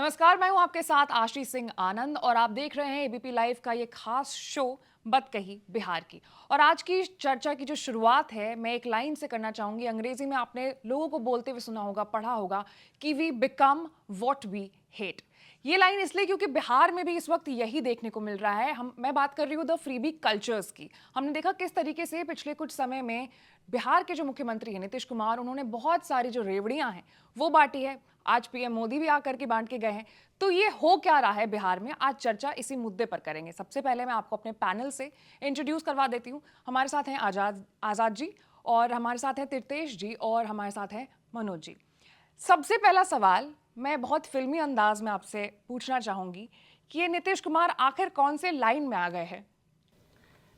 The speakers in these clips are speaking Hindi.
नमस्कार, मैं हूं आपके साथ आशीष सिंह आनंद और आप देख रहे हैं एबीपी लाइव का ये खास शो बात कही बिहार की। और आज की चर्चा की जो शुरुआत है मैं एक लाइन से करना चाहूंगी। अंग्रेजी में आपने लोगों को बोलते हुए सुना होगा, पढ़ा होगा कि we become what we hate. ये लाइन इसलिए क्योंकि बिहार में भी इस वक्त यही देखने को मिल रहा है। मैं बात कर रही हूँ द फ्रीबी कल्चर्स की। हमने देखा किस तरीके से पिछले कुछ समय में बिहार के जो मुख्यमंत्री हैं नीतीश कुमार, उन्होंने बहुत सारी जो रेवड़ियां हैं वो बांटी है। आज पीएम मोदी भी आकर के बांट के गए हैं। तो ये हो क्या रहा है बिहार में, आज चर्चा इसी मुद्दे पर करेंगे। सबसे पहले मैं आपको अपने पैनल से इंट्रोड्यूस करवा देती हूँ। हमारे साथ हैं आजाद जी, और हमारे साथ हैं तीर्थेश जी, और हमारे साथ हैं मनोज जी। सबसे पहला सवाल मैं बहुत फिल्मी अंदाज में आपसे पूछना चाहूंगी कि ये नीतीश कुमार आखिर कौन से लाइन में आ गए हैं?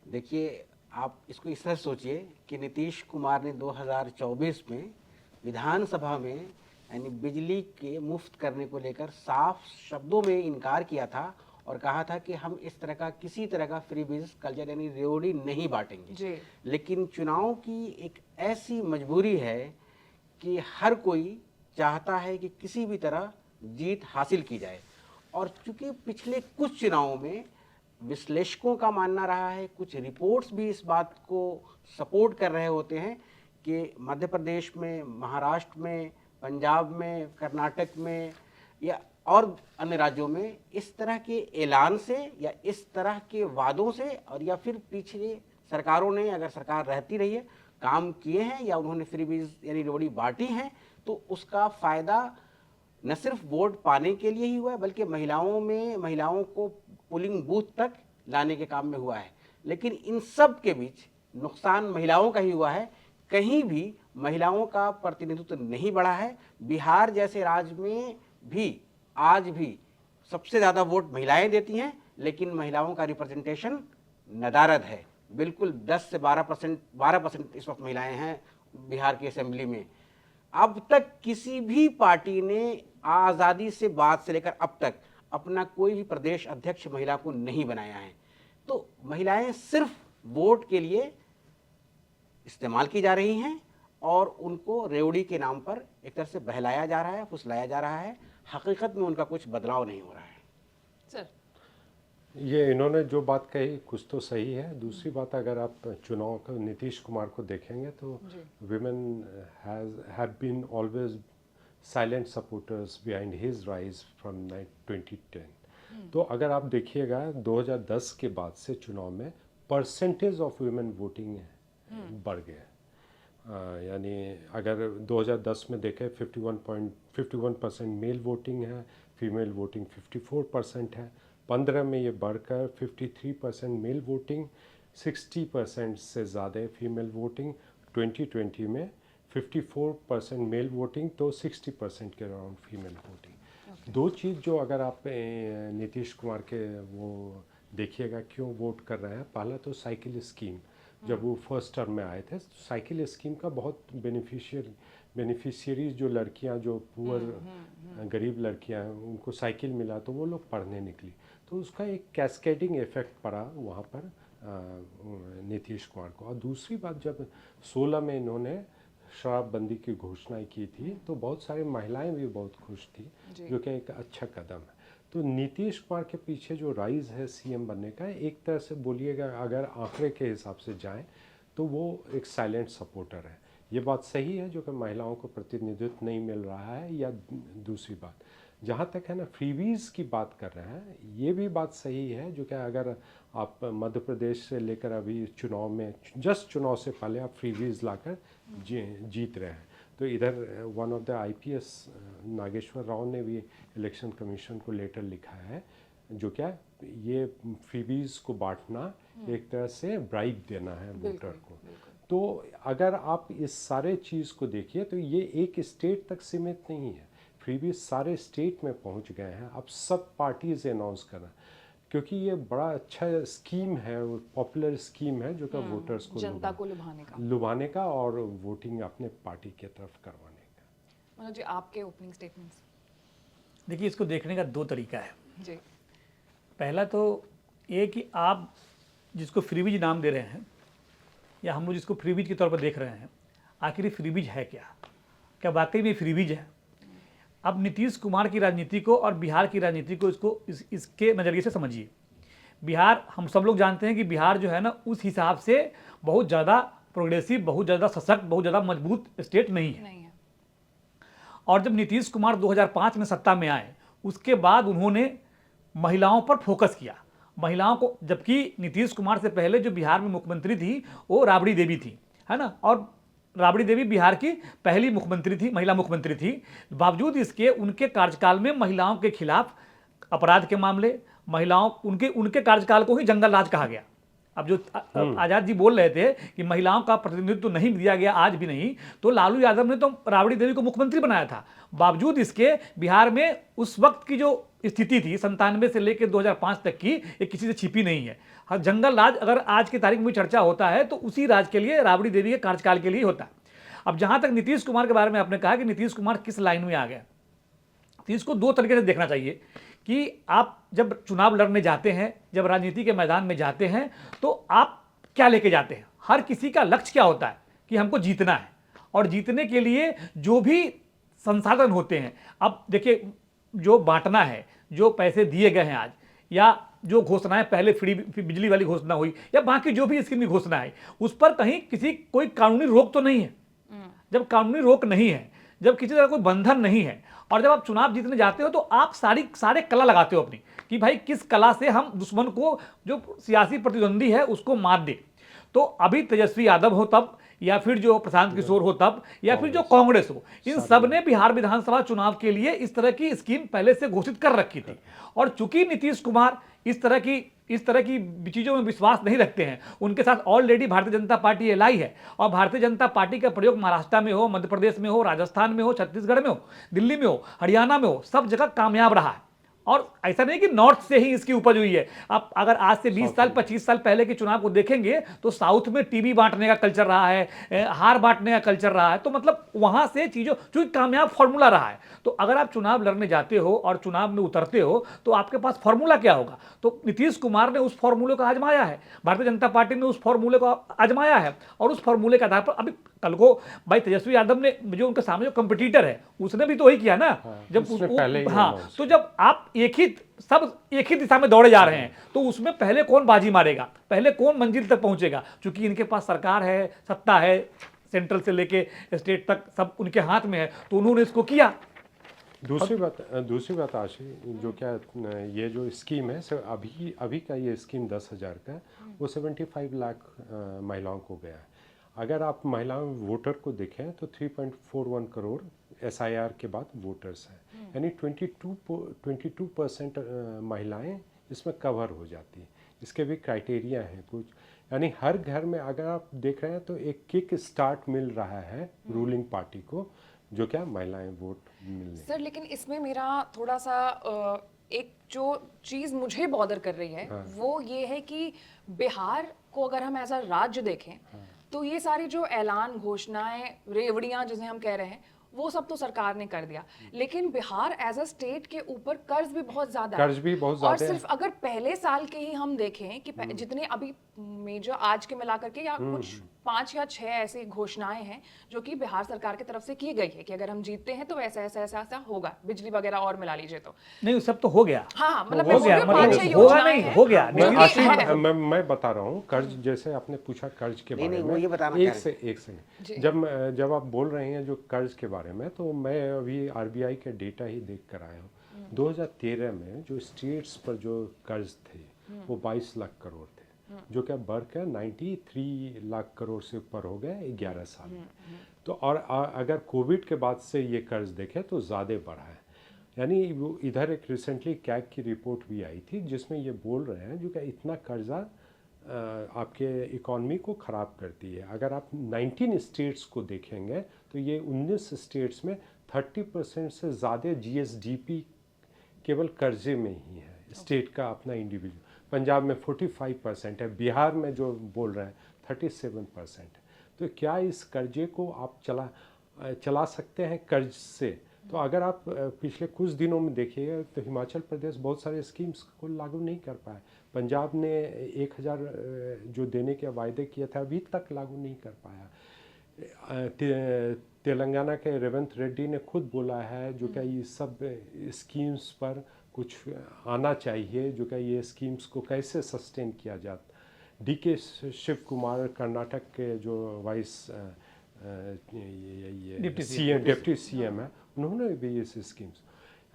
देखिए, आप इसको इस तरह सोचिए कि नीतीश कुमार ने 2024 में विधानसभा में यानी बिजली के मुफ्त करने को लेकर साफ शब्दों में इनकार किया था और कहा था कि हम इस तरह का किसी तरह का फ्री बिजनेस कल्चर यानी रेवड़ी नहीं बांटेंगे जी। लेकिन चुनाव की एक ऐसी मजबूरी है कि हर कोई चाहता है कि किसी भी तरह जीत हासिल की जाए। और चूंकि पिछले कुछ चुनावों में विश्लेषकों का मानना रहा है, कुछ रिपोर्ट्स भी इस बात को सपोर्ट कर रहे होते हैं कि मध्य प्रदेश में, महाराष्ट्र में, पंजाब में, कर्नाटक में या और अन्य राज्यों में इस तरह के ऐलान से या इस तरह के वादों से और या फिर पिछले सरकारों ने, अगर सरकार रहती रही है, काम किए हैं या उन्होंने फ्रीबीज यानी रेवड़ी बांटी हैं, तो उसका फ़ायदा न सिर्फ वोट पाने के लिए ही हुआ है बल्कि महिलाओं को पोलिंग बूथ तक लाने के काम में हुआ है। लेकिन इन सब के बीच नुकसान महिलाओं का ही हुआ है। कहीं भी महिलाओं का प्रतिनिधित्व नहीं बढ़ा है। बिहार जैसे राज्य में भी आज भी सबसे ज़्यादा वोट महिलाएं देती हैं, लेकिन महिलाओं का रिप्रेजेंटेशन नदारद है। बिल्कुल 10 से 12% इस वक्त महिलाएं हैं बिहार की असेंबली में। अब तक किसी भी पार्टी ने आज़ादी से बाद से लेकर अब तक अपना कोई भी प्रदेश अध्यक्ष महिला को नहीं बनाया है। तो महिलाएं सिर्फ वोट के लिए इस्तेमाल की जा रही हैं और उनको रेवड़ी के नाम पर एक तरह से बहलाया जा रहा है, फुसलाया जा रहा है। हकीकत में उनका कुछ बदलाव नहीं हो रहा है। सर, ये इन्होंने जो बात कही कुछ तो सही है। दूसरी बात, अगर आप चुनाव को नीतीश कुमार को देखेंगे तो women have been always silent supporters behind his rise from 2010। तो अगर आप देखिएगा 2010 के बाद से चुनाव में परसेंटेज ऑफ वुमेन वोटिंग बढ़ गया। यानी अगर 2010 में देखें 51% मेल वोटिंग है, फीमेल वोटिंग 54% है। 15 में ये बढ़कर 53% मेल वोटिंग, 60% से ज़्यादा फीमेल वोटिंग। 2020 में 54% मेल वोटिंग तो 60% के अराउंड फीमेल वोटिंग। दो चीज़ जो अगर आप नीतीश कुमार के वो देखिएगा क्यों वोट कर रहे हैं। पहला तो साइकिल स्कीम, जब वो फर्स्ट टर्म में आए थे तो साइकिल स्कीम का बहुत बेनिफिशियरीज जो लड़कियां, जो पुअर गरीब लड़कियां हैं, उनको साइकिल मिला तो वो लोग पढ़ने निकली। तो उसका एक कैस्केडिंग इफेक्ट पड़ा वहाँ पर नीतीश कुमार को। और दूसरी बात, जब 16 में इन्होंने शराबबंदी की घोषणा की थी तो बहुत सारी महिलाएं भी बहुत खुश थी, जो कि एक अच्छा कदम है। तो नीतीश कुमार के पीछे जो राइज है सीएम बनने का, एक तरह से बोलिएगा अगर आंकड़े के हिसाब से जाएं तो वो एक साइलेंट सपोर्टर है। ये बात सही है जो कि महिलाओं को प्रतिनिधित्व नहीं मिल रहा है। या दूसरी बात, जहाँ तक है ना फ्रीवीज़ की बात कर रहे हैं, ये भी बात सही है जो कि अगर आप मध्य प्रदेश से लेकर अभी चुनाव में, जस्ट चुनाव से पहले आप फ्रीवीज़ लाकर जीत रहे हैं। तो इधर one of the IPS Nageshwar Rao ने भी इलेक्शन कमीशन को लेटर लिखा है, जो क्या ये फ्रीबीज को बांटना एक तरह से ब्राइब देना है वोटर को। तो अगर आप इस सारे चीज़ को देखिए तो ये एक स्टेट तक सीमित नहीं है। फ्रीबीज सारे स्टेट में पहुंच गए हैं। अब सब पार्टीज अनाउंस करना, क्योंकि ये बड़ा अच्छा स्कीम है, पॉपुलर स्कीम है जो कि वोटर्स को जनता को लुभाने का और वोटिंग अपने पार्टी की तरफ करवाने का। मनोज जी, आपके ओपनिंग स्टेटमेंट्स। देखिए, इसको देखने का दो तरीका है जी। पहला तो ये कि आप जिसको फ्रीबीज नाम दे रहे हैं या हम लोग जिसको फ्रीबीज के तौर पर देख रहे हैं, आखिर फ्रीबीज है क्या वाकई में फ्रीबीज है? अब नीतीश कुमार की राजनीति को और बिहार की राजनीति को इसके नज़रिए से समझिए। बिहार, हम सब लोग जानते हैं कि बिहार जो है ना, उस हिसाब से बहुत ज़्यादा प्रोग्रेसिव, बहुत ज़्यादा सशक्त, बहुत ज़्यादा मजबूत स्टेट नहीं है। और जब नीतीश कुमार 2005 में सत्ता में आए, उसके बाद उन्होंने महिलाओं पर फोकस किया, महिलाओं को, जबकि नीतीश कुमार से पहले जो बिहार में मुख्यमंत्री थी वो राबड़ी देवी थी, है ना, और राबड़ी देवी बिहार की पहली मुख्यमंत्री थी, महिला मुख्यमंत्री थी। बावजूद इसके उनके कार्यकाल में महिलाओं के खिलाफ अपराध के मामले, महिलाओं, उनके कार्यकाल को ही जंगल राज कहा गया। अब जो आजाद जी बोल रहे थे कि महिलाओं का प्रतिनिधित्व तो नहीं दिया गया, आज भी नहीं, तो लालू यादव ने तो राबड़ी देवी को मुख्यमंत्री बनाया था। बावजूद इसके बिहार में उस वक्त की जो स्थिति थी 97 से लेकर 2005 तक की, ये किसी से छिपी नहीं है। हाँ, जंगल राज अगर आज की तारीख में चर्चा होता है तो उसी राज के लिए, राबड़ी देवी के कार्यकाल के लिए होता है। अब जहां तक नीतीश कुमार के बारे में आपने कहा कि नीतीश कुमार किस लाइन में आ गया, तो इसको दो तरीके से देखना चाहिए कि आप जब चुनाव लड़ने जाते हैं, जब राजनीति के मैदान में जाते हैं, तो आप क्या लेके जाते हैं। हर किसी का लक्ष्य क्या होता है कि हमको जीतना है, और जीतने के लिए जो भी संसाधन होते हैं, अब देखिए, जो बांटना है, जो पैसे दिए गए हैं आज, या जो घोषणाएं पहले फ्री बिजली वाली घोषणा हुई, या बाकी जो भी स्कीम की घोषणा है, उस पर कहीं किसी कोई कानूनी रोक तो नहीं है। जब कानूनी रोक नहीं है, जब किसी तरह कोई बंधन नहीं है, और जब आप चुनाव जीतने जाते हो तो आप सारे कला लगाते हो अपनी, कि भाई किस कला से हम दुश्मन को, जो सियासी प्रतिद्वंदी है, उसको मार दे। तो अभी तेजस्वी यादव हो तब, या फिर जो प्रशांत किशोर हो तब, या फिर जो कांग्रेस हो, इन सब ने बिहार विधानसभा चुनाव के लिए इस तरह की स्कीम पहले से घोषित कर रखी थी। और चूंकि नीतीश कुमार इस तरह की चीज़ों में विश्वास नहीं रखते हैं, उनके साथ already Bharatiya Janata party ally है, और भारतीय जनता पार्टी का प्रयोग महाराष्ट्र में हो, मध्य प्रदेश में हो, राजस्थान में हो, छत्तीसगढ़ में हो, दिल्ली में हो, हरियाणा में हो, सब जगह कामयाब रहा है। और ऐसा नहीं कि नॉर्थ से ही इसकी उपज हुई है। आप अगर आज से 20 साल 25 साल पहले के चुनाव को देखेंगे तो साउथ में टीवी बांटने का कल्चर रहा है, हार बांटने का कल्चर रहा है, तो मतलब वहां से चीजों, चूंकि कामयाब फॉर्मूला रहा है, तो अगर आप चुनाव लड़ने जाते हो और चुनाव में उतरते हो तो आपके पास फॉर्मूला क्या होगा। तो नीतीश कुमार ने उस फॉर्मूले को आजमाया है, भारतीय जनता पार्टी ने उस फॉर्मूले को आजमाया है, और उस फॉर्मूले के आधार पर अभी कल को भाई तेजस्वी यादव ने, जो उनके सामने जो कंपटीटर है, उसने भी तो वही किया ना। जब तो जब आप एक ही दिशा में दौड़े जा रहे हैं, तो उसमें पहले कौन बाजी मारेगा, पहले कौन मंजिल तक पहुंचेगा। क्योंकि इनके पास सरकार है, सत्ता है, सेंट्रल से लेके स्टेट तक सब उनके हाथ में है, तो उन्होंने इसको किया। दूसरी बात आशी, जो क्या ये जो स्कीम है, अभी का ये स्कीम 10,000 का, वो 75 लाख महिलाओं को गया है। अगर आप महिलाओं वोटर को देखें तो 3.41 करोड़ SIR के बाद वोटर्स हैं, यानी 22% महिलाएं इसमें कवर हो जाती हैं। इसके भी क्राइटेरिया हैं कुछ, यानी हर घर में अगर आप देख रहे हैं तो एक किक स्टार्ट मिल रहा है रूलिंग पार्टी को, जो क्या महिलाएं वोट मिलने। सर, लेकिन इसमें मेरा थोड़ा सा एक जो चीज़ मुझे बॉदर कर रही है, वो ये है कि बिहार को अगर हम एज अ राज्य देखें, तो ये सारी जो ऐलान, घोषणाएं, रेवड़ियां जिसे हम कह रहे हैं, वो सब तो सरकार ने कर दिया, लेकिन बिहार एज अ स्टेट के ऊपर कर्ज भी बहुत ज्यादा है। और सिर्फ अगर पहले साल के ही हम देखें कि जितने अभी मेजर आज के मिलाकर के, या कुछ 5 या 6 ऐसी घोषणाएं हैं जो कि बिहार सरकार की तरफ से की गई है कि अगर हम जीतते हैं तो ऐसा ऐसा ऐसा ऐसा होगा, बिजली वगैरह और मिला लीजिए तो। नहीं, सब तो हो गया। हाँ, मतलब हो गया, हो गया। मैं बता रहा हूँ, कर्ज जैसे आपने पूछा कर्ज के बारे में, एक सेकंड, जब आप बोल रहे हैं जो कर्ज के बारे में, तो मैं अभी RBI के डेटा ही देख कर आया हूँ। 2013 में जो स्टेट्स पर जो कर्ज थे वो 22 लाख करोड़ थे, जो क्या बढ़कर 93 लाख करोड़ से ऊपर हो गए 11 साल में। तो और अगर कोविड के बाद से ये कर्ज देखें तो ज़्यादा बढ़ा है। यानी वो इधर एक रिसेंटली कैग की रिपोर्ट भी आई थी जिसमें ये बोल रहे हैं जो क्या इतना कर्जा आपके इकॉनमी को ख़राब करती है। अगर आप 19 स्टेट्स को देखेंगे तो ये 19 स्टेट्स में 30% से ज़्यादा GSDP केवल कर्जे में ही है, स्टेट का अपना इंडिविजुअल। पंजाब में 45% है, बिहार में जो बोल रहे हैं 37%। तो क्या इस कर्जे को आप चला सकते हैं कर्ज से? तो अगर आप पिछले कुछ दिनों में देखिए तो हिमाचल प्रदेश बहुत सारे स्कीम्स को लागू नहीं कर पाए। पंजाब ने 1,000 जो देने के वायदे किया था अभी तक लागू नहीं कर पाया। तेलंगाना के रेवंत रेड्डी ने खुद बोला है जो कि ये सब स्कीम्स पर कुछ आना चाहिए, जो कि ये स्कीम्स को कैसे सस्टेन किया जाता। DK शिव कुमार कर्नाटक के जो वाइस डिप्टी CM है, उन्होंने भी ये स्कीम्स,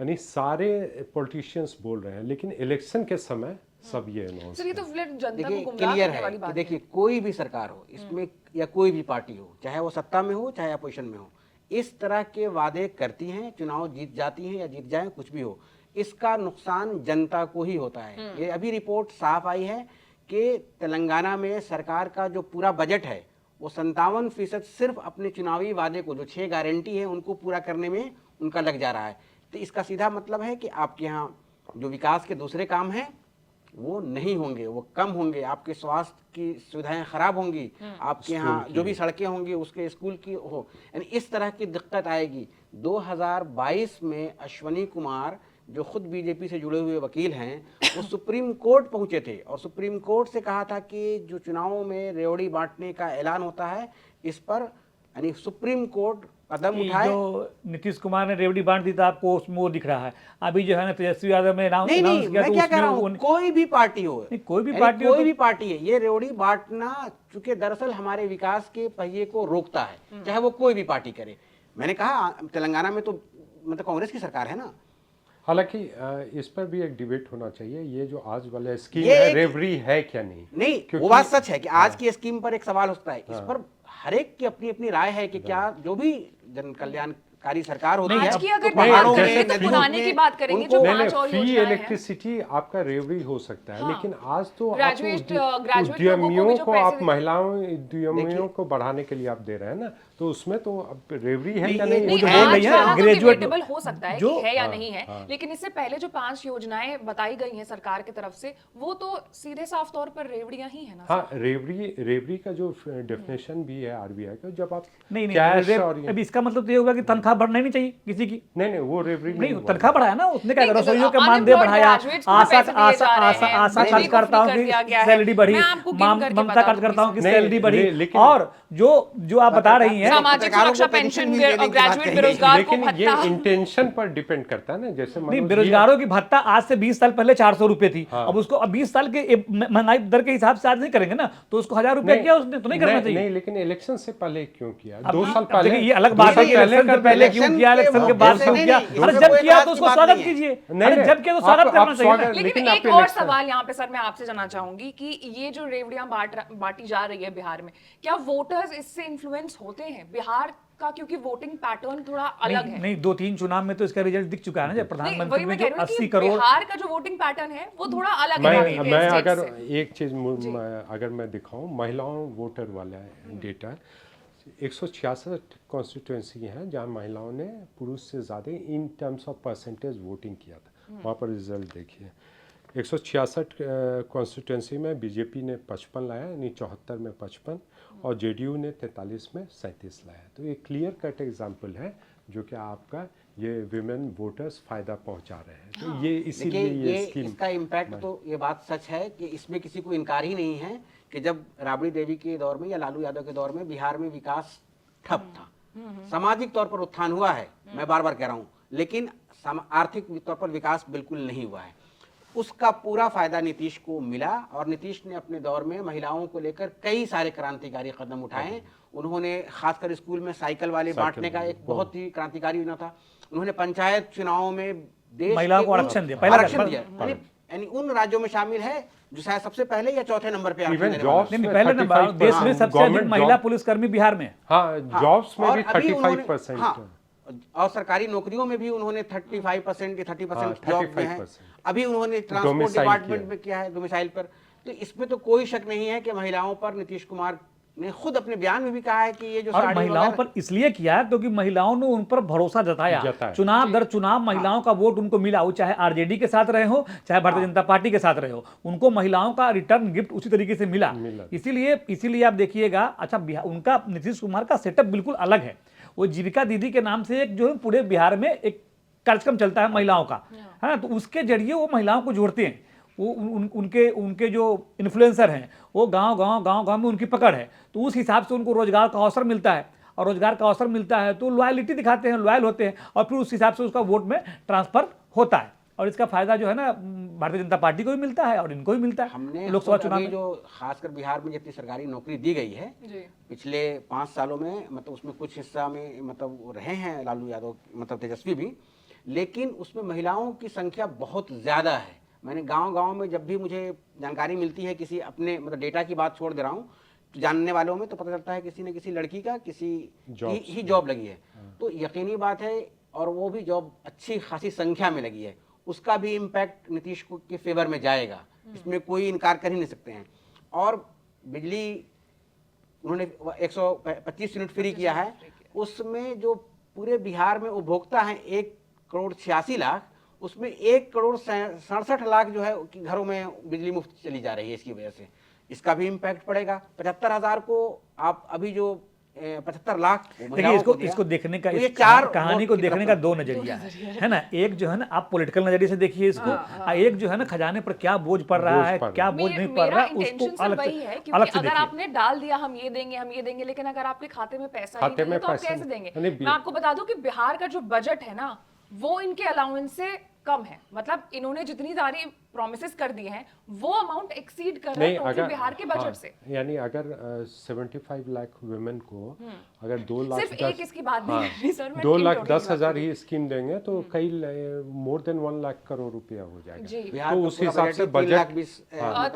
यानी सारे पॉलिटिशियंस बोल रहे हैं, लेकिन इलेक्शन के समय सब ये अनाउंस। सर ये तो फिर जनता को देखिए गुमराह क्लियर करने है वाली कि बात देखिए कोई भी सरकार हो इसमें या कोई भी पार्टी हो, चाहे वो सत्ता में हो चाहे अपोजिशन में हो, इस तरह के वादे करती हैं, चुनाव जीत जाती हैं या जीत जाएं, कुछ भी हो, इसका नुकसान जनता को ही होता है। ये अभी रिपोर्ट साफ आई है कि तेलंगाना में सरकार का जो पूरा बजट है वो 57% सिर्फ अपने चुनावी वादे को, जो 6 गारंटी है, उनको पूरा करने में उनका लग जा रहा है। तो इसका सीधा मतलब है कि आपके यहाँ जो विकास के दूसरे काम हैं वो नहीं होंगे, वो कम होंगे, आपके स्वास्थ्य की सुविधाएं खराब होंगी, आपके यहाँ जो भी सड़कें होंगी उसके स्कूल की हो, यानी इस तरह की दिक्कत आएगी। 2022 में अश्वनी कुमार जो खुद बीजेपी से जुड़े हुए वकील हैं, वो सुप्रीम कोर्ट पहुंचे थे और सुप्रीम कोर्ट से कहा था कि जो चुनावों में रेवड़ी बांटने का ऐलान होता है इस पर, यानी सुप्रीम कोर्ट कदम उठाए। जो नीतीश कुमार ने रेवड़ी बांट दी था आपको उसमें वो दिख रहा है। अभी जो है ना तेजस्वी यादव ने नहीं, किया, मैं तो क्या कह रहा उसमें हूँ, कोई भी पार्टी हो, कोई भी यानी पार्टी हो कोई भी पार्टी है, ये रेवड़ी बांटना चूंकि दरअसल हमारे विकास के पहिए को रोकता है, चाहे वो कोई भी पार्टी करे। मैंने कहा तेलंगाना में तो मतलब कांग्रेस की सरकार है ना। हालांकि इस पर भी एक डिबेट होना चाहिए, ये जो आज वाला स्कीम ये है एक- रेवरी है क्या नहीं। नहीं, वो बात सच है कि आज की स्कीम पर एक सवाल उठता है, इस पर हर एक की अपनी अपनी राय है कि क्या जो भी जन कल्याणकारी सरकार होती है, आज की अगर तो पहाड़ों बात में, करें तो नदियों पुराने में की बात करेंगे जो उनको- नहीं, 5 और फ्री योजनाएं हैं। इलेक्ट्रिसिटी आपका रेवरी हो सकता है, हाँ। लेकिन आज तो आप ग्रेजुएट लोगों को भी उद्यमियों जो को पैसे आप दे- महिलाओं उद्यमियों को बढ़ाने के लिए आप दे रहे हैं ना, तो उसमें तो अब रेवरी है नहीं, क्या ये- नहीं। वो जो नहीं, बोल आज रही है वाला तो ग्रेजुएट debatable हो सकता है जो- कि है या हाँ, नहीं है, हाँ। लेकिन इससे पहले जो 5 योजनाएं बताई गई हैं सरकार की तरफ से, वो तो सीधे साफ तौर पर रेवड़ियां ही है ना। हाँ, रेवरी का जो डेफिनेशन भी है RBI का, जब आप नहीं कैश नहीं और अभी इसका मतलब तो ये होगा कि तनख्वाह बढ़ना ही नहीं चाहिए किसी की। नहीं वो रेवरी नहीं हुआ। तनख्वाह बढ़ाया ना उसने, क्या नहीं, रसोइयों के तो मानदेय unemployed बढ़ाया, graduates को पैसे दिए जा रहे हैं, आशा बिजली को कार्यकर्ताओं free कर की दिया गया है। सैलरी बढ़ी, मैं आपको गिन करके ममता बता कार्यकर्ताओं की दूंगी। सैलरी बढ़ी, लेकिन- और जो आप बता रही हैं सामाजिक पत्रकारों सुरक्षा को पेंशन पेंशन भी देने की बात ग्रेजुएट कही। बेरोजगार को लेकिन ये भत्ता। इंटेंशन पर डिपेंड करता है ना, जैसे नहीं, मनोज जी- बेरोजगारों की भत्ता आज से 20 साल पहले 400 रुपए थी, हाँ। अब उसको 20 साल के महंगाई दर के हिसाब से आज नहीं करेंगे ना, तो उसको 1000 रुपए किया उसने, तो नहीं करना चाहिए। नहीं, लेकिन इलेक्शन से पहले क्यों किया? अब 2 साल अब पहले, देखिए, ये अलग 2 बात है साल कि इलेक्शन से कर- पहले क्यों किया, इलेक्शन के बाद क्यों नहीं, किया। नहीं, अरे इसमें जब कोई किया बात तो की उसको बात स्वागत नहीं है। कीजिए, नहीं, अरे नहीं, जब किया तो आप स्वागत करना चाहिए स्वागत- ना। लेकिन लेकिन एक आप और इलेक्शन- सवाल यहाँ पे सर मैं आपसे जानना चाहूंगी कि ये जो रेवड़ियां बांटी जा रही है बिहार में, क्या वोटर्स इससे इन्फ्लुएंस होते हैं बिहार का, क्योंकि वोटिंग पैटर्न थोड़ा अलग है। नहीं 2-3 चुनाव में तो इसका रिजल्ट दिख चुका है ना, जब नहीं, प्रधानमंत्री वही में मैं जो कह रही हूँ 80 कि करोड़। बिहार का जो वोटिंग पैटर्न है वो थोड़ा अलग है मैं इंडियन स्टेट अगर से। एक चीज अगर मैं दिखाऊं, महिलाओं वोटर वाला डेटा, 166 कॉन्स्टिट्यूंसी हैं जहां महिलाओं ने पुरुष से ज़्यादा in terms of percentage voting किया था। वहाँ पर रिजल्ट देखिए, 166 कॉन्स्टिट्यूंसी में बीजेपी ने 55 लाया, यानी 74 में 55, और जेडीयू ने 43 में 37 लाया। तो ये क्लियर कट एग्जाम्पल है जो कि आपका ये विमेन वोटर्स फायदा पहुंचा रहे हैं। तो ये इसीलिए देखिए ये स्कीम इसका इम्पैक्ट तो ये बात सच है कि इसमें किसी को इनकार ही नहीं है कि जब राबड़ी देवी के दौर में या लालू यादव के दौर में बिहार में विकास ठप था, सामाजिक तौर पर उत्थान हुआ है, मैं बार बार कह रहा हूँ, लेकिन आर्थिक तौर पर विकास बिल्कुल नहीं हुआ है। उसका पूरा फायदा नीतीश को मिला और नीतीश ने अपने दौर में महिलाओं को लेकर कई सारे क्रांतिकारी कदम उठाए। उन्होंने खासकर स्कूल में साइकिल वाले बांटने का एक बहुत ही क्रांतिकारी योजना था। उन्होंने पंचायत चुनावों में देश महिलाओं के को उन- आरक्षण दिया, पहला आरक्षण कर- दिया, यानी उन राज्यों में शामिल है जो शायद सबसे पहले या चौथे नंबर पे आरक्षण इवन देने वाला जॉब्स है। नहीं में पहले नंबर 35% देश में सबसे अधिक गवर्नमेंट महिला जॉब- पुलिसकर्मी बिहार में है। हाँ, जॉब्स में और भी अभी उन्होंने- 35%। हाँ, और सरकारी नौकरियों में भी उन्होंने 35% या 30% जॉब में है। 35%। अभी उन्होंने ट्रांसपोर्ट डोमिसाइल डिपार्टमेंट किया। में किया है, डोमिसाइल पर। तो इसमें तो कोई शक नहीं है कि महिलाओं पर नीतीश कुमार ने खुद अपने बयान में भी कहा है कि ये जो और साड़ी महिलाओं वगैरह- पर इसलिए किया क्योंकि महिलाओं ने उन पर भरोसा जताया। चुनाव दर चुनाव महिलाओं का वोट उनको मिला, वो चाहे आरजेडी के साथ रहे हो चाहे भारतीय जनता पार्टी के साथ रहे हो, उनको महिलाओं का रिटर्न गिफ्ट उसी तरीके से मिला। इसीलिए आप देखिएगा, अच्छा उनका नीतीश कुमार का सेटअप बिल्कुल अलग है। वो जीविका दीदी के नाम से एक जो है पूरे बिहार में एक कार्यक्रम चलता है महिलाओं का, है ना, तो उसके जरिए वो महिलाओं को जोड़ते हैं। वो उनके उनके जो इन्फ्लुएंसर हैं वो गांव में उनकी पकड़ है, तो उस हिसाब से उनको रोजगार का अवसर मिलता है, और रोजगार का अवसर मिलता है तो लॉयलिटी दिखाते हैं, लॉयल होते हैं, और फिर उस हिसाब से उसका वोट में ट्रांसफर होता है। और इसका फायदा जो है ना भारतीय जनता पार्टी को भी मिलता है और इनको भी मिलता है। हमने लोकसभा खुद चुनाव अभी में जो खासकर बिहार में जितनी सरकारी नौकरी दी गई है जी पिछले 5 सालों में, मतलब उसमें कुछ हिस्सा में मतलब वो रहे हैं लालू यादव, मतलब तेजस्वी भी, लेकिन उसमें महिलाओं की संख्या बहुत ज़्यादा है। मैंने गांव-गांव में जब भी मुझे जानकारी मिलती है किसी अपने मतलब डेटा की बात छोड़ दे रहा हूँ, तो जानने वालों में तो पता चलता है किसी न किसी लड़की का किसी ही जॉब लगी है। तो यकीनी बात है, और वो भी जॉब अच्छी खासी संख्या में लगी है, उसका भी इम्पैक्ट नीतीश को के फेवर में जाएगा, इसमें कोई इनकार कर ही नहीं सकते हैं। और बिजली उन्होंने 125 यूनिट फ्री किया है, उसमें जो पूरे बिहार में उपभोक्ता हैं 1,86,00,000, उसमें 1,67,00,000 जो है कि घरों में बिजली मुफ्त चली जा रही है। इसकी वजह से इसका भी इम्पैक्ट पड़ेगा। 75,000 को आप अभी जो 75 लाख देखिए, इसको देखने का, तो इस ये चार कहानी को देखने का दो नजरिया है ना। एक जो है ना आप पॉलिटिकल नजरिए से देखिए इसको, और एक जो है ना खजाने पर क्या बोझ पड़ रहा है, क्या बोझ नहीं पड़ रहा, उसको अलग वही है, से क्योंकि अगर देखिए। आपने डाल दिया हम ये देंगे, लेकिन अगर आपके खाते में पैसा ही नहीं है तो आप कैसे देंगे? मैं आपको बता दूं कि बिहार का जो बजट है ना वो इनके अलाउंस से कम है। मतलब इन्होंने जितनी सारी प्रॉमिसेस कर दी हैं वो अमाउंट एक्सीड कर रहा है टोटल बिहार के बजट से। यानी अगर 75 लाख वुमेन को अगर 2 लाख सिर्फ एक इसकी बात नहीं है सर, मैं 2,10,000 ही स्कीम देंगे तो कई मोर देन 1 लाख करोड़ रुपया हो जाएगा। तो उस हिसाब से बजट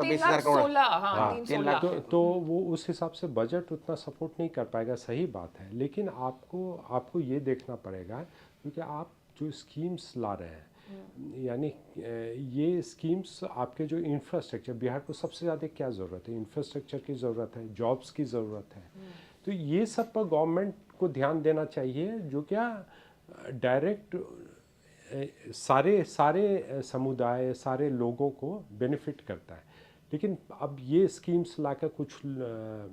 3,16,000 तो वो उस हिसाब से बजट उतना सपोर्ट नहीं कर पाएगा। सही बात है, लेकिन आपको ये देखना पड़ेगा, क्योंकि आप जो स्कीम्स ला रहे हैं, यानी ये स्कीम्स आपके जो इंफ्रास्ट्रक्चर, बिहार को सबसे ज़्यादा क्या ज़रूरत है? इंफ्रास्ट्रक्चर की ज़रूरत है, जॉब्स की ज़रूरत है। तो ये सब पर गवर्नमेंट को ध्यान देना चाहिए, जो क्या डायरेक्ट सारे समुदाय, सारे लोगों को बेनिफिट करता है। लेकिन अब ये स्कीम्स लाकर कुछ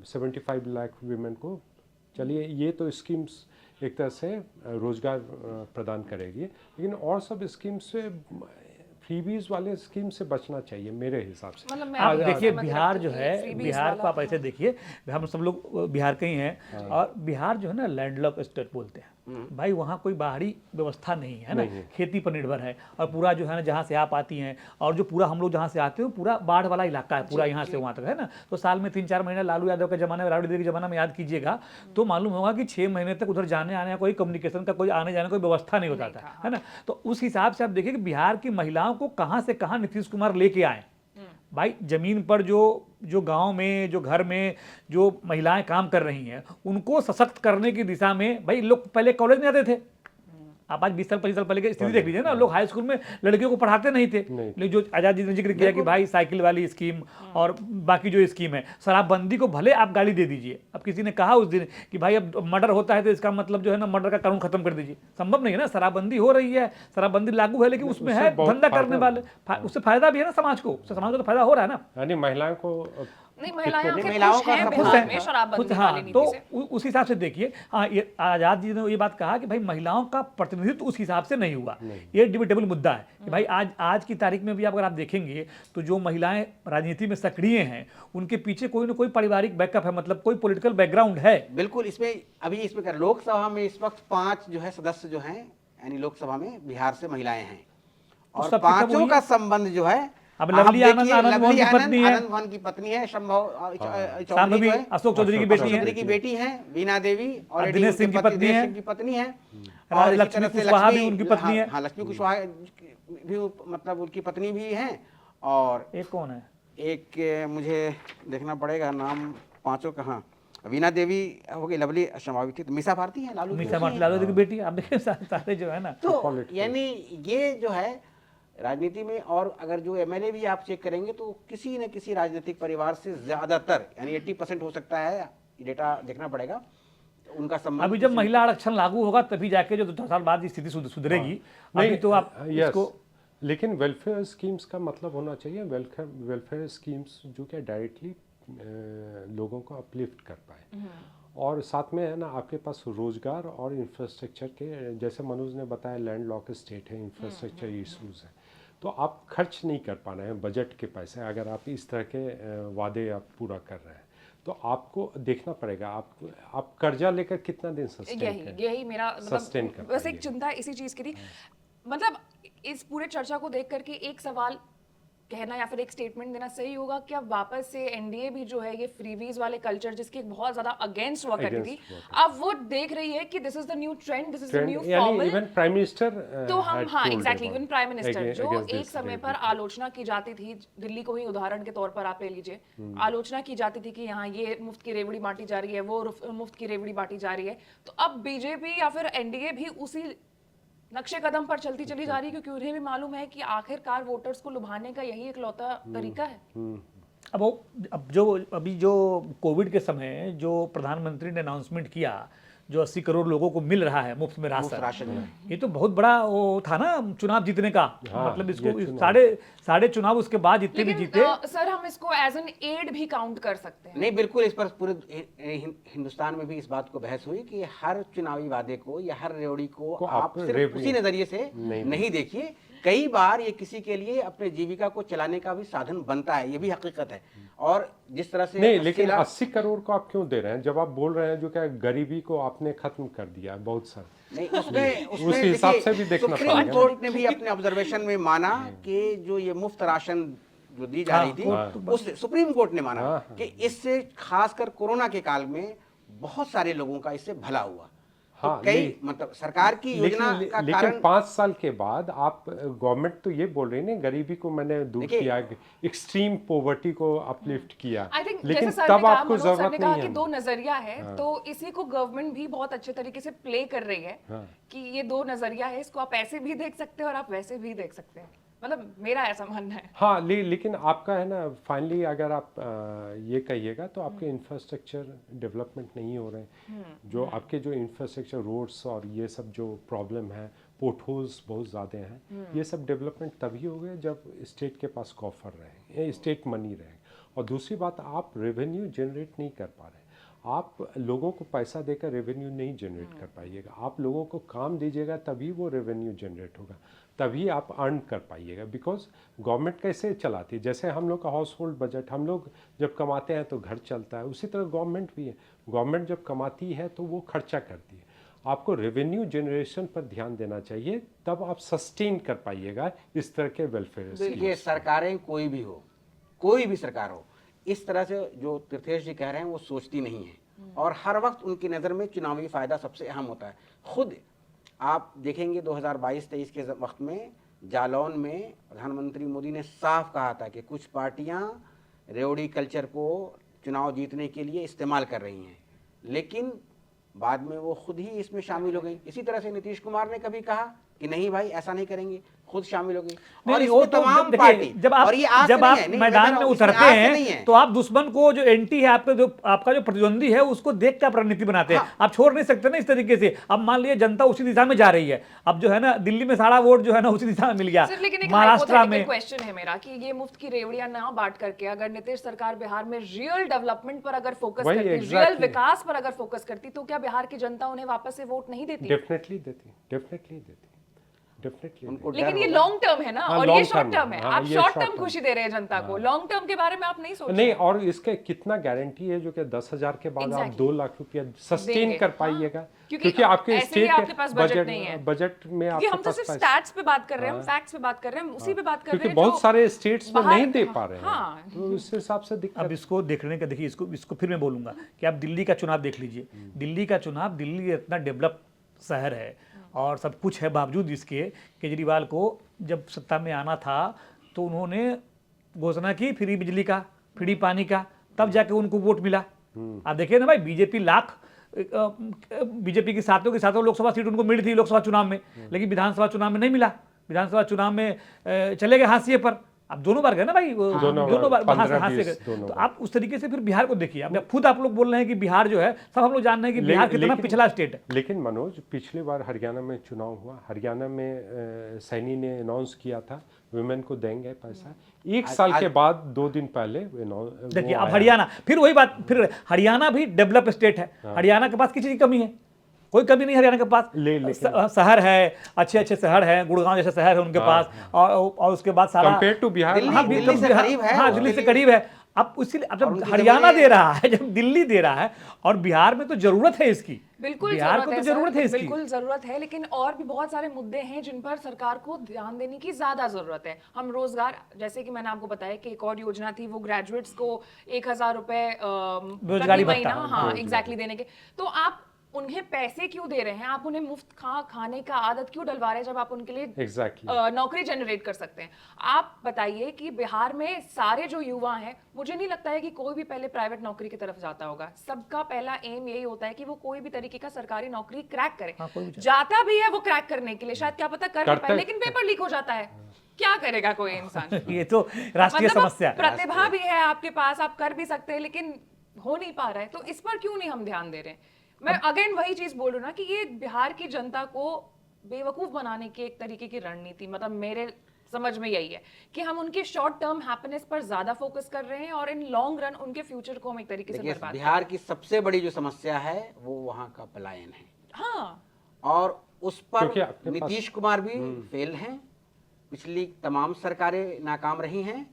75 लाख वीमेन को, चलिए ये तो स्कीम्स एक तरह से रोजगार प्रदान करेगी, लेकिन और सब स्कीम से, फ्रीबीज वाले स्कीम से बचना चाहिए मेरे हिसाब से। मतलब आप देखिए बिहार जो है, बिहार को आप ऐसे देखिए, हम सब लोग बिहार के ही हैं, और बिहार जो है ना लैंडलॉक स्टेट बोलते हैं भाई। वहाँ कोई बाहरी व्यवस्था नहीं है ना, खेती पर निर्भर है, और पूरा जो है ना जहाँ से आप आती हैं, और जो पूरा हम लोग जहाँ से आते हैं पूरा बाढ़ वाला इलाका है, पूरा यहाँ से वहाँ तक है ना। तो साल में 3-4 महीने लालू यादव के ज़माने में, राबड़ी देवी के ज़माने में याद कीजिएगा तो मालूम होगा कि 6 महीने तक उधर जाने आने का कोई कम्युनिकेशन का, कोई आने जाने का कोई व्यवस्था नहीं होता था, है ना। तो उस हिसाब से आप देखिए कि बिहार की महिलाओं को कहाँ से कहाँ नीतीश कुमार लेके आए भाई। जमीन पर जो गांव में, जो घर में जो महिलाएं काम कर रही हैं, उनको सशक्त करने की दिशा में भाई, लोग पहले कॉलेज नहीं आते थे। आप आज 20 साल 25 साल पहले की स्थिति देख लीजिए ना, लोग हाई स्कूल में लड़कियों को पढ़ाते नहीं थे। लेकिन जो आजाद जी ने जिक्र किया कि भाई साइकिल वाली स्कीम और बाकी जो स्कीम है, शराबबंदी को भले आप गाली दे दीजिए। अब किसी ने कहा उस दिन कि भाई अब मर्डर होता है तो इसका मतलब जो है ना मर्डर का कानून खत्म कर दीजिए, संभव नहीं है ना। शराबबंदी हो रही है, शराबबंदी लागू है, लेकिन उसमें है धंधा करने वाले, उससे फायदा भी है ना समाज को, समाज को तो फायदा हो रहा है ना। यानी महिलाओं को नहीं, महिलाएं महिलाओं खुश हैं का बिहार में शराबबंदी वाली नीति तो से। उस हिसाब से देखिए, हाँ, ये आजाद जी ने ये बात कहा कि भाई महिलाओं का प्रतिनिधित्व उस हिसाब से नहीं हुआ। ये डिबेटेबल मुद्दा है कि भाई आज की तारीख में भी अगर आप देखेंगे तो जो महिलाएं राजनीति में सक्रिय हैं उनके पीछे कोई ना कोई पारिवारिक बैकअप है, मतलब कोई पॉलिटिकल बैकग्राउंड है। बिल्कुल। इसमें लोकसभा में इस वक्त 5 जो है सदस्य जो हैं, यानी लोकसभा में बिहार से महिलाएं हैं, और सब के सब 5 का संबंध जो है, अब लवली आनंद मोहन की पत्नी है, आनंद मोहन की पत्नी है, शंभव शांभवी अशोक चौधरी की बेटी है, वीणा देवी, और दिनेश सिंह की पत्नी है, और लक्ष्मी कुशवाहा भी उनकी पत्नी है। हाँ, लक्ष्मी कुशवाहा भी मतलब उनकी पत्नी भी है। और एक कौन है, एक मुझे देखना पड़ेगा नाम 5 का। हाँ, वीणा देवी हो गई, लवली संभावित थी, तो मीसा भारती है, लालू लालू की बेटी। आप देखिए सारे जो है ना, तो यानी ये जो है राजनीति में, और अगर जो एमएलए भी आप चेक करेंगे तो किसी न किसी राजनीतिक परिवार से ज्यादातर, यानी 80% हो सकता है, डेटा देखना पड़ेगा उनका संबंध। अभी जब महिला आरक्षण लागू होगा तभी जाके जो 2 साल बाद स्थिति सुधरेगी। अभी तो आप इसको, लेकिन वेलफेयर स्कीम्स का मतलब होना चाहिए वेलफेयर स्कीम्स जो क्या डायरेक्टली लोगों को अपलिफ्ट कर पाए, और साथ में है ना आपके पास रोजगार और इंफ्रास्ट्रक्चर के, जैसे मनोज ने बताया लैंड लॉक स्टेट है, इंफ्रास्ट्रक्चर इश्यूज है, तो आप खर्च नहीं कर पा रहे हैं बजट के पैसे। अगर आप इस तरह के वादे आप पूरा कर रहे हैं तो आपको देखना पड़ेगा आप कर्जा लेकर कितना दिन सस्टेन यही मेरा सस्टेन कर बस एक पाएंगे। चिंता इसी चीज की थी। मतलब इस पूरे चर्चा को देख करके एक सवाल कहना या फिर एक स्टेटमेंट देना सही होगा कि अब वापस से एनडीए भी जो है ये फ्रीवीज वाले कल्चर जिसकी एक बहुत ज्यादा अगेंस्ट हुआ करती थी, अब वो देख रही है कि this is the new trend, this is the new formal. Even prime minister तो हम हाँ एग्जैक्टली इवन प्राइम मिनिस्टर जो एक समय पर आलोचना की जाती थी, दिल्ली को ही उदाहरण के तौर पर आप ले लीजिए, आलोचना की जाती थी कि यहाँ ये मुफ्त की रेवड़ी बांटी जा रही है, वो मुफ्त की रेवड़ी बांटी जा रही है। तो अब बीजेपी या फिर एनडीए भी उसी नक्शे कदम पर चलती चली जा रही है, क्योंकि उन्हें भी मालूम है कि आखिरकार वोटर्स को लुभाने का यही इकलौता तरीका है। अब अभी जो कोविड के समय जो प्रधानमंत्री ने अनाउंसमेंट किया, जो 80 करोड़ लोगों को मिल रहा है मुफ्त में राशन, ये तो बहुत बड़ा वो था ना चुनाव जीतने का। हाँ, मतलब इसको साढ़े चुनाव उसके बाद जितने भी जीते, सर हम इसको एज एन एड भी काउंट कर सकते हैं। नहीं, बिल्कुल। इस पर पूरे हिंदुस्तान में भी इस बात को बहस हुई कि हर चुनावी वादे को या हर रेवड़ी को आप सिर्फ उसी नजरिए से नहीं देखिए। कई बार ये किसी के लिए अपने जीविका को चलाने का भी साधन बनता है, ये भी हकीकत है। और जिस तरह से नहीं, लेकिन 80 करोड़ को आप क्यों दे रहे हैं जब आप बोल रहे हैं जो क्या गरीबी को आपने खत्म कर दिया बहुत सारा। नहीं, उसमें उस हिसाब से भी देखना सुप्रीम पड़ेगा। कोर्ट ने भी अपने ऑब्जर्वेशन में माना कि जो ये मुफ्त राशन जो दी जा रही थी, उस सुप्रीम कोर्ट ने माना कि इससे खासकर कोरोना के काल में बहुत सारे लोगों का इससे भला हुआ। हाँ, तो कई मतलब सरकार की योजना का लेकिन कारण 5 साल के बाद आप गवर्नमेंट तो ये बोल रही है ना गरीबी को मैंने दूर किया, एक्सट्रीम पॉवर्टी को अपलिफ्ट किया, आई थिंक लेकिन जैसे सर तब ने कहा, आपको मनोज सर ने जरूरत कहा नहीं कि है। दो नजरिया है, तो इसी को गवर्नमेंट भी बहुत अच्छे तरीके से प्ले कर रही है कि ये दो नजरिया है, इसको आप ऐसे भी देख सकते हो और आप वैसे भी देख सकते हैं। मतलब मेरा ऐसा मानना है। हाँ, लेकिन आपका है ना फाइनली अगर आप ये कहिएगा तो आपके इंफ्रास्ट्रक्चर डेवलपमेंट नहीं हो रहे हैं। जो आपके जो इंफ्रास्ट्रक्चर रोड्स और ये सब जो प्रॉब्लम है, पोर्ट होल्स बहुत ज़्यादा हैं, ये सब डेवलपमेंट तभी हो गए जब स्टेट के पास कॉफर रहे, स्टेट मनी रहे। और दूसरी बात, आप रेवेन्यू जनरेट नहीं कर पा रहे। आप लोगों को पैसा देकर रेवेन्यू नहीं जनरेट कर पाइएगा। आप लोगों को काम दीजिएगा तभी वो रेवेन्यू जनरेट होगा, तभी आप अर्न कर पाइएगा। बिकॉज गवर्नमेंट कैसे चलाती है, जैसे हम लोग का हाउस होल्ड बजट, हम लोग जब कमाते हैं तो घर चलता है, उसी तरह गवर्नमेंट भी है। गवर्नमेंट जब कमाती है तो वो खर्चा करती है। आपको रेवेन्यू जनरेशन पर ध्यान देना चाहिए, तब आप सस्टेन कर पाइएगा इस तरह के वेलफेयर। देखिए, सरकारें कोई भी हो, कोई भी सरकार हो, इस तरह से जो तीर्थेश जी कह रहे हैं वो सोचती नहीं है। और हर वक्त उनकी नज़र में चुनावी फायदा सबसे अहम होता है। खुद आप देखेंगे 2022-23 के वक्त में जालौन में प्रधानमंत्री मोदी ने साफ कहा था कि कुछ पार्टियां रेवड़ी कल्चर को चुनाव जीतने के लिए इस्तेमाल कर रही हैं, लेकिन बाद में वो खुद ही इसमें शामिल हो गई। इसी तरह से नीतीश कुमार ने कभी कहा कि नहीं भाई ऐसा नहीं करेंगे, खुद शामिल हो गई। और नहीं, इसमें वो तो तमाम देखिए, पार्टी, जब आप और ये आज जब से नहीं आप है, नहीं, मैदान मैं में इसमें उतरते आज से नहीं हैं है। तो आप दुश्मन को जो एंटी है आपका जो प्रतिद्वंदी है उसको देख के आप रणनीति बनाते हैं। आप छोड़ नहीं सकते ना इस तरीके से। अब मान लीजिए जनता उसी दिशा में जा रही है, अब जो है ना दिल्ली में सारा वोट जो है ना उसी दिशा में मिल गया, सिर्फ लेकिन एक महाराष्ट्र में। क्वेश्चन है मेरा कि ये मुफ्त की रेवड़ियां ना बांट करके अगर नीतीश सरकार बिहार में रियल डेवलपमेंट पर अगर फोकस वही करती, exactly। रियल विकास पर अगर फोकस करती, तो क्या बिहार की जनता उन्हें वापस से वोट नहीं देती? डेफिनेटली देती। उनको डर लेकिन ये होगा। लॉन्ग टर्म है ना, हाँ, और ये long शॉर्ट term टर्म है। हाँ, आप ये शॉर्ट short टर्म term। खुशी दे रहे हैं जनता को, लॉन्ग टर्म के बारे में आप नहीं सोच रहे। नहीं, और इसके कितना गारंटी है जो कि 10,000 के बाद आप 2 लाख रुपया सस्टेन देंगे। कर पाइएगा, क्योंकि क्योंकि आपके ऐसे ही स्टेट आपके पास बजट नहीं है। बजट में क्योंकि आपके हम तो पास सिर्फ पैसा, स्टैट्स पे बात कर रहे हैं, हम फैक्ट्स पे बात कर रहे हैं, हम उसी पे बात कर रहे क्योंकि हैं बहुत जो सारे स्टेट्स में बाहर- नहीं दे पा रहे हाँ। हैं, तो उस हिसाब से दिक्कत। अब इसको देखने का देखिए, इसको फिर मैं बोलूंगा कि आप दिल्ली का चुनाव देख लीजिए। दिल्ली का चुनाव, दिल्ली इतना डेवलप शहर है और सब कुछ है, बावजूद इसके केजरीवाल को जब सत्ता में आना था तो उन्होंने घोषणा की फ्री बिजली का, फ्री पानी का, तब जाके उनको वोट मिला। आप देखिए ना भाई, बीजेपी की सातों लोकसभा सीट उनको मिली थी लोकसभा चुनाव में, लेकिन विधानसभा चुनाव में नहीं मिला। विधानसभा चुनाव में चले गए हाशिए पर। अब दोनों बार गए ना भाई, दोनों बार हाशिए गए। तो आप उस तरीके से फिर बिहार को देखिए। अब खुद आप लोग बोल रहे हैं कि बिहार जो है, सब हम लोग जान रहे हैं कि बिहार कितना पिछला स्टेट है। लेकिन मनोज, पिछली बार हरियाणा में चुनाव हुआ, हरियाणा में सैनी ने अनाउंस किया था वुमेन को देंगे पैसा। 1 साल के बाद 2 दिन पहले देखिए अब हरियाणा, फिर वही बात, फिर हरियाणा भी डेवलप स्टेट है। हरियाणा के पास किसी की कमी है, कोई कमी नहीं हरियाणा के पास। लेकिन शहर है, अच्छे अच्छे शहर हैं, गुड़गांव जैसे शहर है उनके पास, और उसके बाद सारा कंपेयर टू बिहार, दिल्ली से करीब है, हाँ, दिल्ली से करीब है। अब इसीलिए अब जब हरियाणा दे रहा है, जब दिल्ली दे रहा है, और बिहार में तो जरूरत है इसकी, बिल्कुल बिहार को तो सर, जरूरत है इसकी। बिल्कुल जरूरत है, लेकिन और भी बहुत सारे मुद्दे हैं जिन पर सरकार को ध्यान देने की ज्यादा जरूरत है। हम रोजगार, जैसे कि मैंने आपको बताया कि एक और योजना थी, वो ग्रेजुएट्स को 1,000 रुपए रोजगारी प्रति महीना, भत्ता, हाँ एग्जैक्टली देने के। तो आप उन्हें पैसे क्यों दे रहे हैं? आप उन्हें मुफ्त खाने का आदत क्यों डलवा रहे हैं जब आप उनके लिए एग्जैक्टली नौकरी जनरेट कर सकते हैं? आप बताइए कि बिहार में सारे जो युवा हैं, मुझे नहीं लगता है कि कोई भी पहले प्राइवेट नौकरी की तरफ जाता होगा। सबका पहला एम यही होता है कि वो कोई भी तरीके का सरकारी नौकरी क्रैक करे। हाँ, कोई भी जाता भी है वो क्रैक करने के लिए, शायद क्या पता कर नहीं करता पाए, है। लेकिन पेपर लीक हो जाता है। क्या करेगा कोई इंसान? ये तो राष्ट्रीय मतलब समस्या है। प्रतिभा भी है आपके पास, आप कर भी सकते हैं, लेकिन हो नहीं पा रहा है। तो इस पर क्यों नहीं हम ध्यान दे रहे हैं? मैं अगेन वही चीज बोल रही हूँ ना कि ये बिहार की जनता को बेवकूफ बनाने की एक तरीके की रणनीति, मतलब मेरे समझ में यही है कि हम उनके शॉर्ट टर्म हैप्पीनेस पर ज्यादा फोकस कर रहे हैं और इन लॉन्ग रन उनके फ्यूचर को हम एक तरीके से देखिए, बर्बाद बिहार की सबसे बड़ी जो समस्या है वो वहाँ का पलायन है, हाँ और उस पर क्योंकि आपके पास- नीतीश कुमार भी फेल हैं। पिछली तमाम सरकारें नाकाम रही हैं,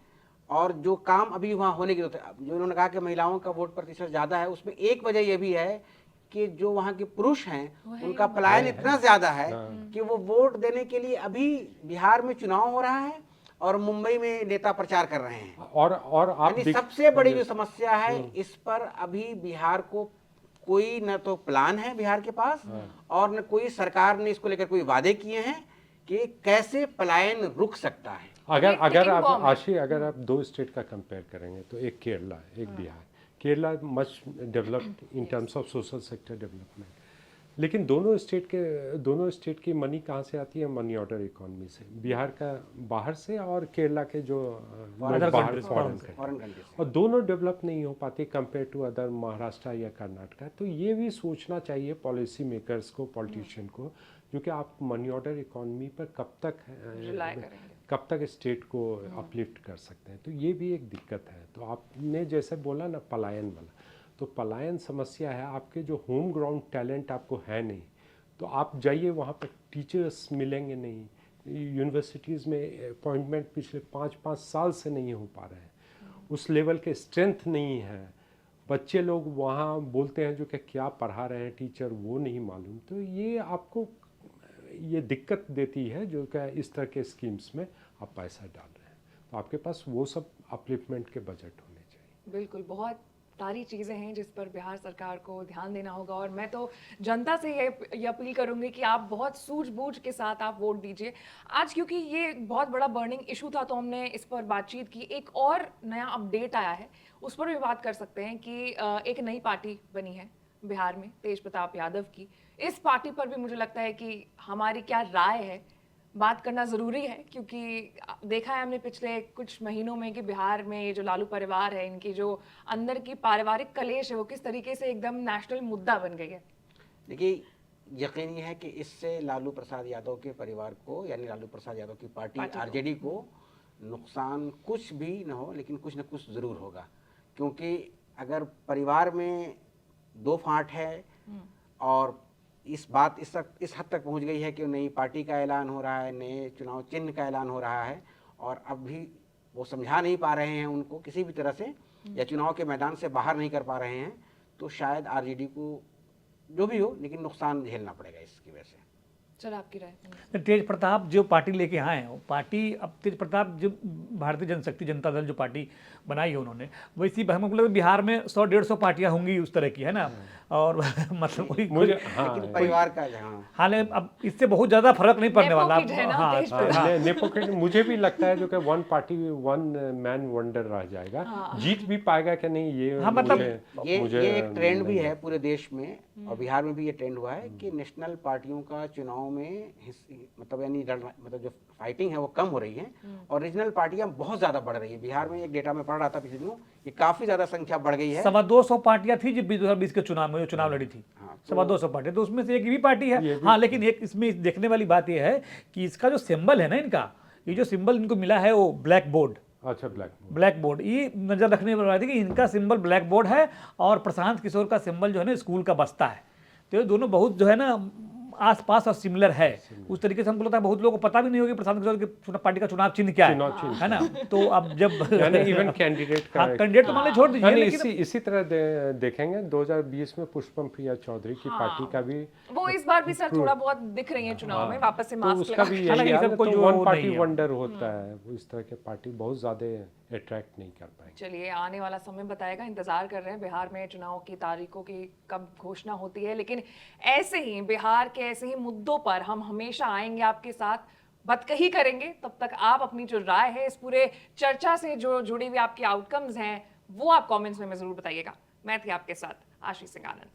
और जो काम अभी वहाँ होने की जो उन्होंने कहा कि महिलाओं का वोट प्रतिशत ज़्यादा है, उसमें एक वजह यह भी है कि जो वहाँ के पुरुष हैं उनका पलायन इतना ज़्यादा है कि वो वोट देने के लिए अभी बिहार में चुनाव हो रहा है और मुंबई में नेता प्रचार कर रहे हैं। और आप यानी सबसे बड़ी जो समस्या है, इस पर अभी बिहार को कोई न तो प्लान है बिहार के पास, और न कोई सरकार ने इसको लेकर कोई वादे किए हैं कि कैसे पलायन रुक सकता है। अगर आप bomb है। आशी, अगर आप दो स्टेट का कंपेयर करेंगे तो एक केरला है, एक Bihar. Kerala much developed in terms of social sector development, लेकिन दोनों स्टेट की मनी कहाँ से आती है? मनी ऑर्डर इकोनॉमी से। बिहार का बाहर से, और केरला के जो लोग बाहर फॉरेन फॉरेन कंट्री से। और दोनों डेवलप नहीं हो पाते कंपेयर टू अदर महाराष्ट्र या कर्नाटका। तो ये भी सोचना चाहिए पॉलिसी मेकर्स को, पॉलिटिशियन को, जो कि आप मनी ऑर्डर इकोनॉमी पर रिलाय करेंगे। कब तक स्टेट को अपलिफ्ट कर सकते हैं। तो ये भी एक दिक्कत है। तो आपने जैसे बोला ना पलायन वाला, तो पलायन समस्या है। आपके जो होम ग्राउंड टैलेंट आपको है नहीं, तो आप जाइए वहाँ पर टीचर्स मिलेंगे नहीं। यूनिवर्सिटीज़ में अपॉइंटमेंट पिछले 5-5 साल से नहीं हो पा रहे हैं, उस लेवल के स्ट्रेंथ नहीं है। बच्चे लोग वहाँ बोलते हैं जो कि क्या पढ़ा रहे हैं टीचर वो नहीं मालूम। तो ये आपको ये दिक्कत देती है जो कि इस तरह के स्कीम्स में आप पैसा डाल रहे हैं। तो आपके पास वो सब अपलिफ्टमेंट के बजट होने चाहिए। बिल्कुल, बहुत सारी चीज़ें हैं जिस पर बिहार सरकार को ध्यान देना होगा, और मैं तो जनता से ये अपील करूंगी कि आप बहुत सूझबूझ के साथ आप वोट दीजिए आज, क्योंकि ये बहुत बड़ा बर्निंग इशू था, तो हमने इस पर बातचीत की। एक और नया अपडेट आया है, उस पर भी बात कर सकते हैं कि एक नई पार्टी बनी है बिहार में, तेज प्रताप यादव की। इस पार्टी पर भी मुझे लगता है कि हमारी क्या राय है, बात करना ज़रूरी है, क्योंकि देखा है हमने पिछले कुछ महीनों में कि बिहार में ये जो लालू परिवार है, इनकी जो अंदर की पारिवारिक कलेश है, वो किस तरीके से एकदम नेशनल मुद्दा बन गई है। देखिए, यकीनी है कि इससे लालू प्रसाद यादव के परिवार को, यानी लालू प्रसाद यादव की पार्टी आरजेडी को नुकसान कुछ भी न हो, लेकिन कुछ न कुछ ज़रूर होगा। क्योंकि अगर परिवार में दो फांट है, और इस हद तक पहुंच गई है कि नई पार्टी का ऐलान हो रहा है, नए चुनाव चिन्ह का ऐलान हो रहा है, और अब भी वो समझा नहीं पा रहे हैं उनको किसी भी तरह से, या चुनाव के मैदान से बाहर नहीं कर पा रहे हैं, तो शायद आरजेडी को जो भी हो, लेकिन नुकसान झेलना पड़ेगा इसकी वजह से। चल आपकी राय। तेज प्रताप जो पार्टी लेके आए हैं, वो पार्टी, अब तेज प्रताप जो भारतीय जनशक्ति जनता दल जो पार्टी बनाई है उन्होंने, वैसी मतलब बिहार में 100-150 पार्टियां होंगी उस तरह की, है ना। और मतलब मुझे लेकिन परिवार का जहाँ हाल अब इससे बहुत ज़्यादा फर्क नहीं पड़ने वाला। नेपोकिड है ना, तेज नेपोकिड मुझे भी लगता है जो कि one party one man wonder रह जाएगा। जीत भी पाएगा कि नहीं, ये मतलब ये एक ट्रेंड भी है पूरे देश में, और बिहार में भी ये ट्रेंड हुआ है कि नेशनल पार्टियों का चुनाव में मतलब यानी मतलब जो फाइटिंग है वो कम हो रही है, और रीजनल पार्टियां बहुत ज्यादा बढ़ रही है। बिहार में एक डेटा में पढ़ रहा था पिछले दिनों, ये काफी ज्यादा संख्या बढ़ गई है। 250 पार्टियां थी जब 2020 के चुनाव में जो चुनाव लड़ी थी, 250 पार्टियां, तो उसमें से एक भी पार्टी है। हाँ, लेकिन एक इसमें देखने वाली बात यह है कि इसका जो सिंबल है ना, इनका ये जो सिंबल इनको मिला है वो ब्लैक बोर्ड। अच्छा, ब्लैक बोर्ड, ये नजर रखने वाली बात है कि इनका सिंबल ब्लैक बोर्ड है, और प्रशांत किशोर का सिंबल जो है ना स्कूल का बस्ता है। तो ये दोनों बहुत जो है ना आसपास और सिमिलर है। उस तरीके से हमको लगता है बहुत लोगों को पता भी नहीं होगी प्रशांत किशोर के पार्टी का चुनाव चिन्ह क्या चुनाव चिन्ह है ना। तो अब जब यानी इवन कैंडिडेट का हाँ, कैंडिडेट तो मान लीजिए छोड़ दीजिए, यानी लेकिन इसी तरह देखेंगे 2020 में पुष्पम प्रिया चौधरी की पार्टी का भी वो इस बार भी सर थोड़ा बहुत दिख रही है चुनाव में, वापस से तो मास्क उसका भी हालांकि यही ये हाल सब है, कोई तो जो वन नहीं पार्टी है। वंडर होता है, वो इस तरह के पार्टी बहुत ज़्यादा अट्रैक्ट नहीं कर पाएंगे। चलिए आने वाला समय बताएगा, इंतजार कर रहे हैं बिहार में चुनाव की तारीखों की कब घोषणा होती है। लेकिन ऐसे ही बिहार के ऐसे ही मुद्दों पर हम हमेशा आएंगे आपके साथ, बतकही करेंगे। तब तक आप अपनी जो राय है इस पूरे चर्चा से जो जुड़ी हुई आपकी आउटकम्स हैं वो आप कमेंट्स में जरूर बताइएगा। मैं थी आपके साथ आशीष सिंह आनंद।